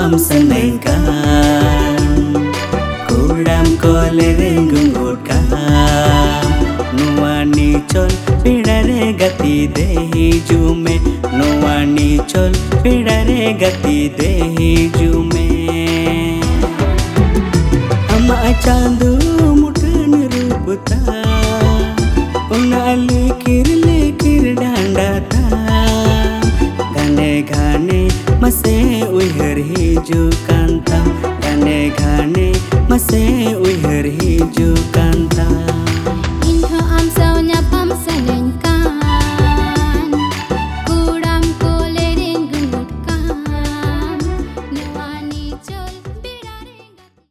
bam senengkan kudam kole rengungut kam nuani chol pidare gati dehi jume nuani chol pidare gati dehi jume ama chandu mutan rupta unali likir dandata gane gane mase uihar hiju